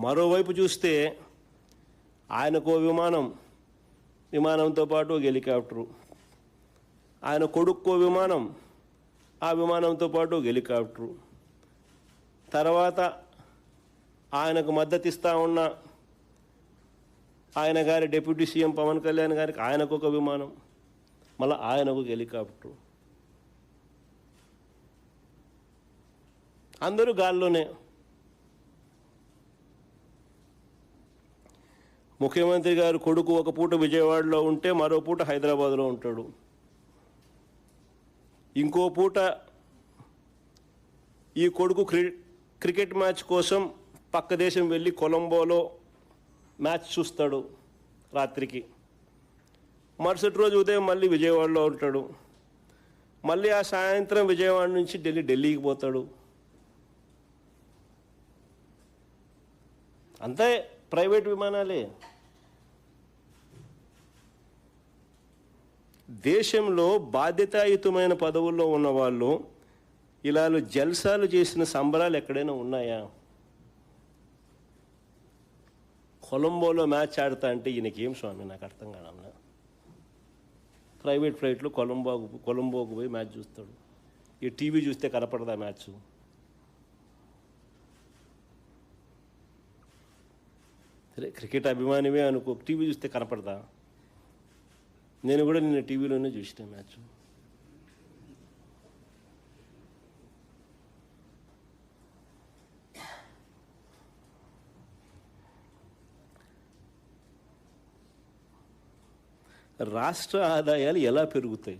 మరోవైపు చూస్తే ఆయనకో విమానంతో పాటు ఒక హెలికాప్టరు, ఆయన కొడుక్కో విమానం, ఆ విమానంతో పాటు ఒక హెలికాప్టరు, తర్వాత ఆయనకు మద్దతు ఇస్తూ ఉన్న ఆయన గారి డిప్యూటీ సీఎం పవన్ కళ్యాణ్ గారికి ఆయనకు ఒక విమానం, మళ్ళీ ఆయనకు ఒక హెలికాప్టరు, అందరూ గాల్లోనే. ముఖ్యమంత్రి గారు కొడుకు ఒక పూట విజయవాడలో ఉంటే మరో పూట హైదరాబాద్లో ఉంటాడు, ఇంకో పూట ఈ కొడుకు క్రికెట్ మ్యాచ్ కోసం పక్క దేశం వెళ్ళి కొలంబోలో మ్యాచ్ చూస్తాడు రాత్రికి, మరుసటి రోజు ఉదయం మళ్ళీ విజయవాడలో ఉంటాడు, మళ్ళీ ఆ సాయంత్రం విజయవాడ నుంచి ఢిల్లీకి పోతాడు. అంతే ప్రైవేట్ విమానాలే. దేశంలో బాధ్యతాయుతమైన పదవుల్లో ఉన్నవాళ్ళు ఇలా జల్సాలు చేసిన సంబరాలు ఎక్కడైనా ఉన్నాయా? కొలంబోలో మ్యాచ్ ఆడతా అంటే ఈయనకేం స్వామి, నాకు అర్థం కాదన్నా. ప్రైవేట్ ఫ్లైట్లో కొలంబోకు పోయి మ్యాచ్ చూస్తాడు. ఈ టీవీ చూస్తే కనపడదా మ్యాచ్? సరే క్రికెట్ అభిమానివే అనుకో, టీవీ చూస్తే కనపడదా? నేను కూడా నిన్న టీవీలోనే చూసిన మ్యాచ్. రాష్ట్ర ఆదాయాలు ఎలా పెరుగుతాయి?